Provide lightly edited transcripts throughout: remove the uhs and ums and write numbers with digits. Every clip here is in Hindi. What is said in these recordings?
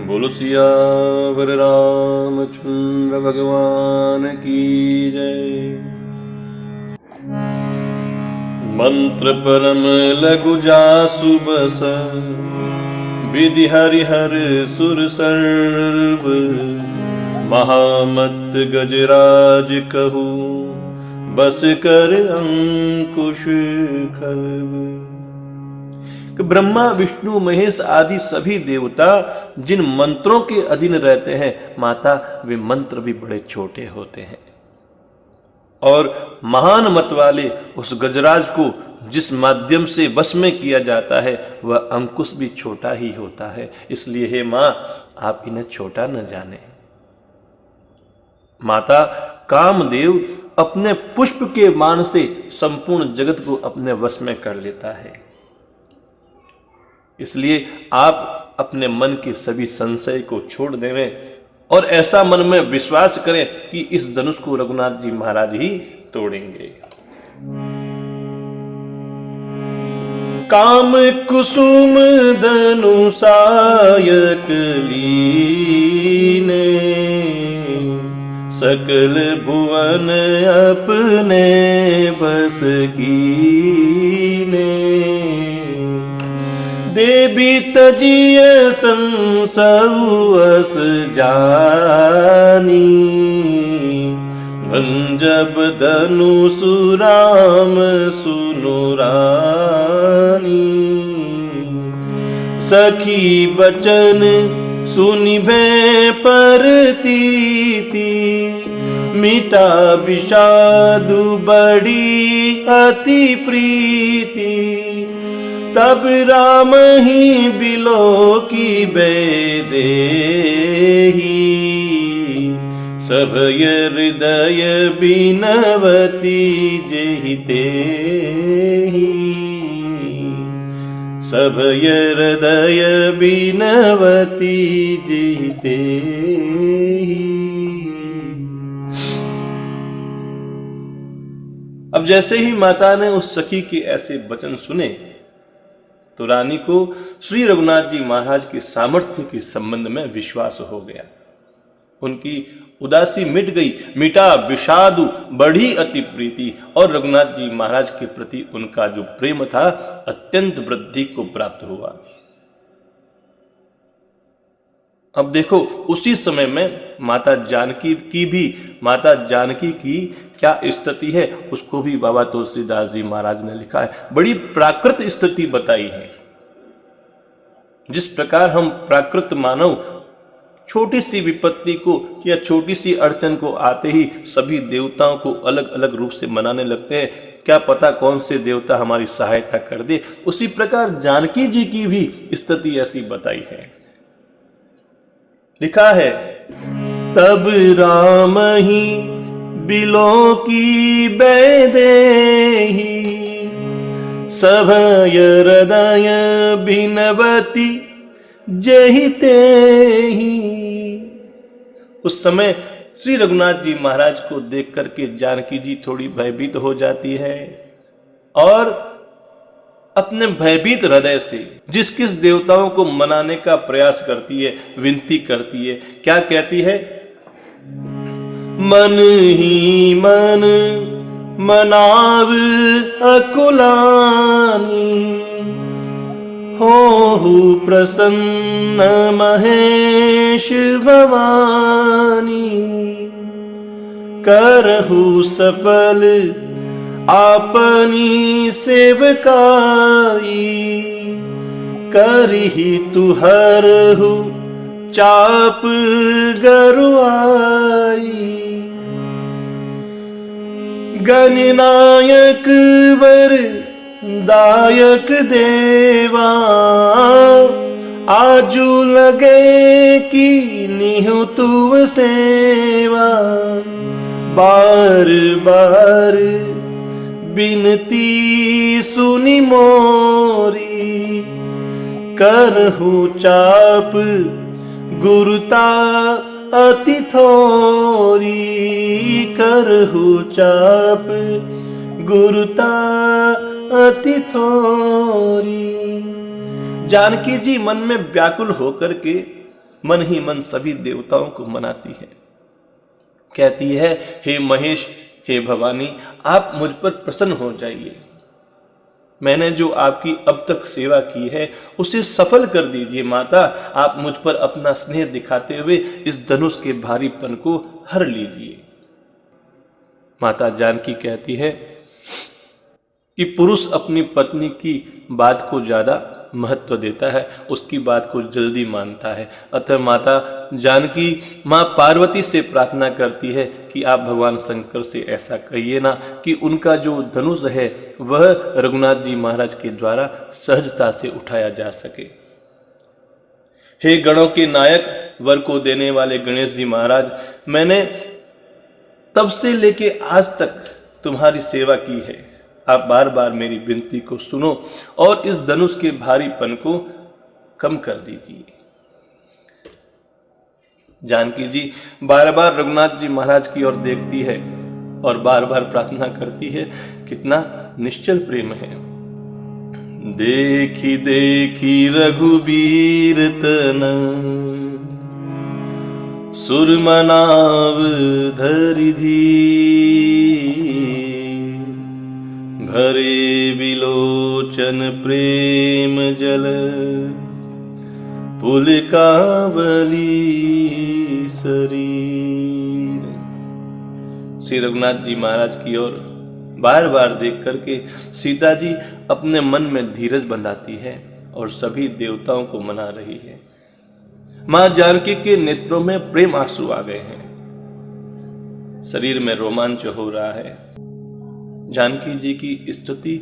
बोलो सियावर रामचंद्र भगवान की जय। मंत्र परम लघु जासु बस, विधि हरिहर सुर सर्व, महामत गजराज कहू, बस कर अंकुश खर्व। कि ब्रह्मा विष्णु महेश आदि सभी देवता जिन मंत्रों के अधीन रहते हैं माता, वे मंत्र भी बड़े छोटे होते हैं। और महान मत वाले उस गजराज को जिस माध्यम से वश में किया जाता है वह अंकुश भी छोटा ही होता है। इसलिए हे मां, आप इन्हें छोटा न जाने। माता कामदेव अपने पुष्प के मान से संपूर्ण जगत को अपने वश में कर लेता है। इसलिए आप अपने मन के सभी संशय को छोड़ देवें और ऐसा मन में विश्वास करें कि इस धनुष को रघुनाथ जी महाराज ही तोड़ेंगे। काम कुसुम धनुषायक लीने, सकल भुवन अपने बस कीने। देवी तजिय संसवस जानी, भंजब धनुषु राम सुनु रानी। सखी बचन सुनिभे परतीति, मिटा विषादु बड़ी अति प्रीति। तब राम ही बिलो की बेदेही, सभय हृदय बिनवती जेहिते ही। सभय हृदय बिनवती जेहिते ही। अब जैसे ही माता ने उस सखी के ऐसे वचन सुने तो रानी को श्री रघुनाथ जी महाराज के सामर्थ्य के संबंध में विश्वास हो गया। उनकी उदासी मिट गई, मिटा विषादु बढ़ी अति प्रीति, और रघुनाथ जी महाराज के प्रति उनका जो प्रेम था अत्यंत वृद्धि को प्राप्त हुआ। अब देखो उसी समय में माता जानकी की क्या स्थिति है उसको भी बाबा तुलसीदास जी महाराज ने लिखा है। बड़ी प्राकृत स्थिति बताई है। जिस प्रकार हम प्राकृत मानव छोटी सी विपत्ति को या छोटी सी अड़चन को आते ही सभी देवताओं को अलग अलग रूप से मनाने लगते हैं, क्या पता कौन से देवता हमारी सहायता कर दे। उसी प्रकार जानकी जी की भी स्थिति ऐसी बताई है। लिखा है, तब राम ही बिलों की बेदेही, सभय हृदय बिनवती जेहिते ही। उस समय श्री रघुनाथ जी महाराज को देख करके जानकी जी थोड़ी भयभीत हो जाती है और अपने भयभीत हृदय से जिस किस देवताओं को मनाने का प्रयास करती है, विनती करती है। क्या कहती है? मन ही मन मनाव अकुलानी, होहु प्रसन्न महेश भवानी। करहु सफल आपनी सेवकाई, करही तुहरहु चाप गरुआई। गणनायक वर दायक देवा, आजू लगे की निहु तुव सेवा। बार बार बिनती सुनी मोरी, करहु चाप गुरुता अति थोरी। करहु चाप गुरुता अति थोरी। जानकी जी मन में व्याकुल होकर के मन ही मन सभी देवताओं को मनाती है। कहती है, हे महेश, हे भवानी, आप मुझ पर प्रसन्न हो जाइए। मैंने जो आपकी अब तक सेवा की है उसे सफल कर दीजिए माता। आप मुझ पर अपना स्नेह दिखाते हुए इस धनुष के भारीपन को हर लीजिए। माता जानकी कहती है कि पुरुष अपनी पत्नी की बात को ज्यादा महत्व देता है, उसकी बात को जल्दी मानता है। अतः माता जानकी मां पार्वती से प्रार्थना करती है कि आप भगवान शंकर से ऐसा कहिए ना कि उनका जो धनुष है वह रघुनाथ जी महाराज के द्वारा सहजता से उठाया जा सके। हे गणों के नायक, वर को देने वाले गणेश जी महाराज, मैंने तब से लेके आज तक तुम्हारी सेवा की है। आप बार बार मेरी विनती को सुनो और इस धनुष के भारीपन को कम कर दीजिए। जानकी जी बार बार रघुनाथ जी महाराज की ओर देखती है और बार बार प्रार्थना करती है। कितना निश्चल प्रेम है। देखी देखी रघुबीर तन, सुरमनाव धरि धीर, भरे बिलोचन प्रेम जल, पुलकावली शरीर। श्री रघुनाथ जी महाराज की ओर बार बार देख करके सीता जी अपने मन में धीरज बंधाती है और सभी देवताओं को मना रही है। मां जानकी के नेत्रों में प्रेम आंसू आ गए हैं, शरीर में रोमांच हो रहा है। जानकी जी की स्तुति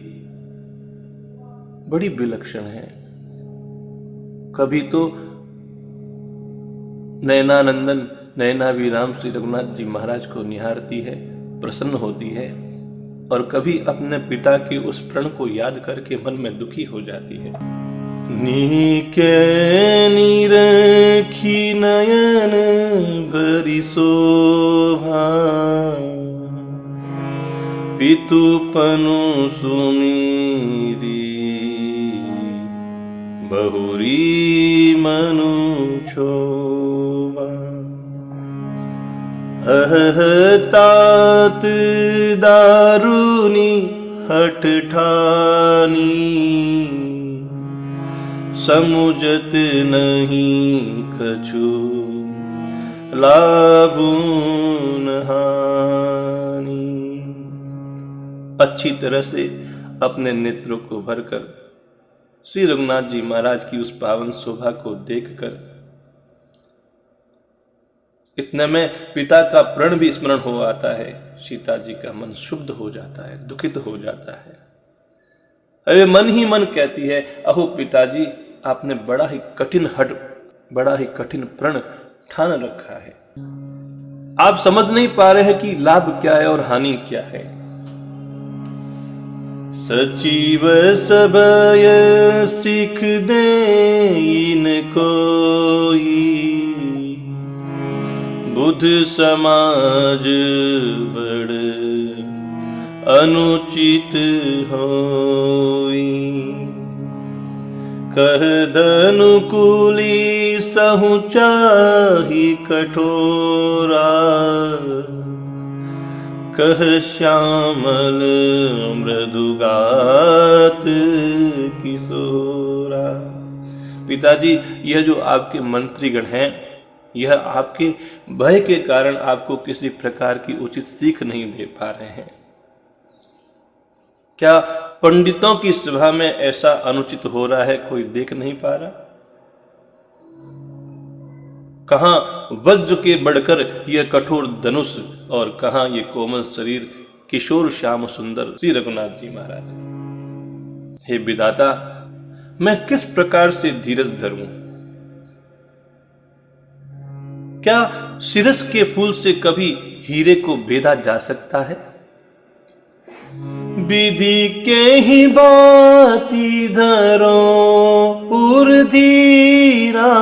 बड़ी विलक्षण है। कभी तो नयनानंदन नयनाभिराम श्री रघुनाथ जी महाराज को निहारती है, प्रसन्न होती है, और कभी अपने पिता के उस प्रण को याद करके मन में दुखी हो जाती है। नीके निरखी नयन भरी शोभा, पितुपनु सुमीरी, बहुरी मनु छोबा। तात दारुनी हठ ठानी, समुझत नहीं कछु लाभून हानि। अच्छी तरह से अपने नेत्रों को भरकर श्री रघुनाथ जी महाराज की उस पावन शोभा को देखकर इतने में पिता का प्रण भी स्मरण हो आता है। सीता जी का मन शुद्ध हो जाता है, दुखित हो जाता है। अरे मन ही मन कहती है, अहो पिताजी, आपने बड़ा ही कठिन प्रण ठान रखा है। आप समझ नहीं पा रहे हैं कि लाभ क्या है और हानि क्या है। सचिव सबय सिख दे इनको, बुध समाज बड़ अनुचित होई। कह धनुकुली सहु चाही कठोरा, कह श्यामल मृदुगात किशोरा। पिताजी, यह जो आपके मंत्रीगण हैं, यह आपके भय के कारण आपको किसी प्रकार की उचित सीख नहीं दे पा रहे हैं। क्या पंडितों की सभा में ऐसा अनुचित हो रहा है, कोई देख नहीं पा रहा? कहां वज्र के बढ़कर यह कठोर धनुष और कहां ये कोमल शरीर, किशोर श्याम सुंदर श्री रघुनाथ जी महाराज। हे विधाता, मैं किस प्रकार से धीरज धरूं? क्या सिरस के फूल से कभी हीरे को बेधा जा सकता है? विधि के ही बाती धरो उर्धीरा,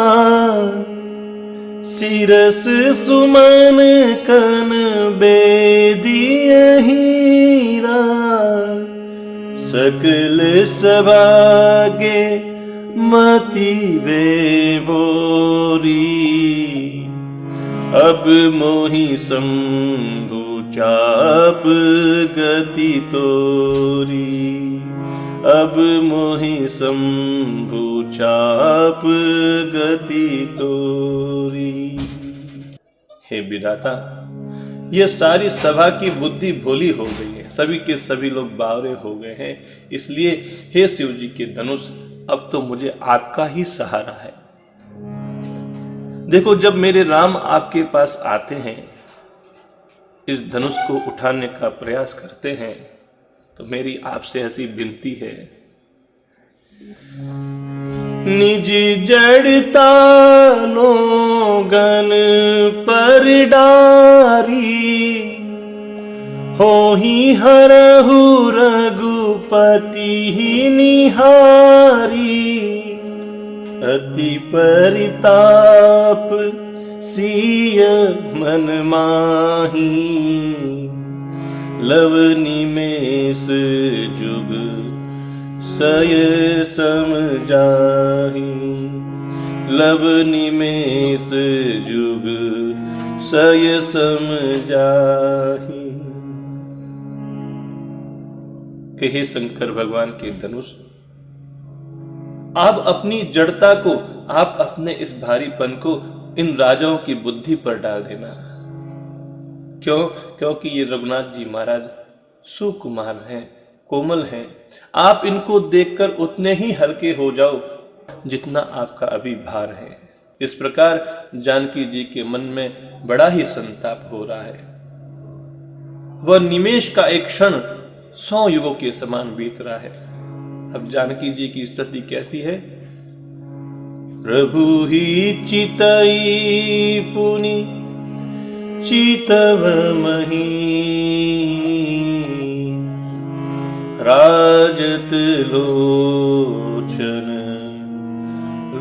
सिरस सुमन कन बेदिया हीरा। सकल सभागे मति वे बोरी, अब मोहि शंभु चाप गति तोरी, अब मोहि शंभु चाप गति तोरी। हे विधाता, यह सारी सभा की बुद्धि भोली हो गई है, सभी के सभी लोग बावरे हो गए हैं, इसलिए हे शिव जी के धनुष, अब तो मुझे आपका ही सहारा है। देखो, जब मेरे राम आपके पास आते हैं, इस धनुष को उठाने का प्रयास करते हैं, तो मेरी आपसे ऐसी विनती है, निज जड़ता लोगन पर डारी, होहि हरहु रघुपति ही निहारी। अति परिताप सिय मन माही, लव निमेष जुग सय सम जाहि, लव निमेष जुग सय सम जाहि। हे शंकर भगवान के धनुष, आप अपनी जड़ता को, आप अपने इस भारीपन को इन राजाओं की बुद्धि पर डाल देना। क्यों? क्योंकि ये रघुनाथ जी महाराज सुकुमार हैं, कोमल हैं। आप इनको देखकर उतने ही हल्के हो जाओ जितना आपका अभी भार है। इस प्रकार जानकी जी के मन में बड़ा ही संताप हो रहा है। वह निमेष का एक क्षण 100 युगों के समान बीत रहा है। अब जानकी जी की स्थिति कैसी है? प्रभु ही चितई पुनि चितव मही, राजत लोचन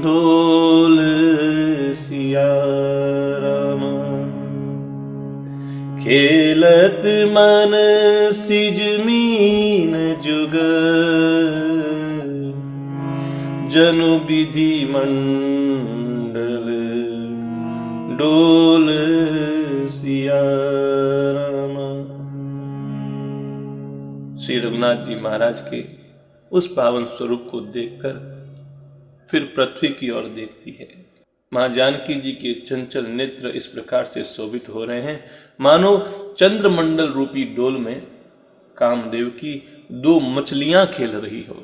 लोल सिया राम, खेलत मन सिज मीन जुग, जनु विधि मंडल डोल सिया राम। श्री रघुनाथ जी महाराज के उस पावन स्वरूप को देखकर फिर पृथ्वी की ओर देखती है। मां जानकी जी के चंचल नेत्र इस प्रकार से शोभित हो रहे हैं, मानो चंद्रमंडल रूपी डोल में कामदेव की 2 मछलियां खेल रही हो।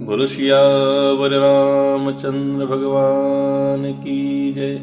बोलो सियावर रामचंद्र भगवान की जय।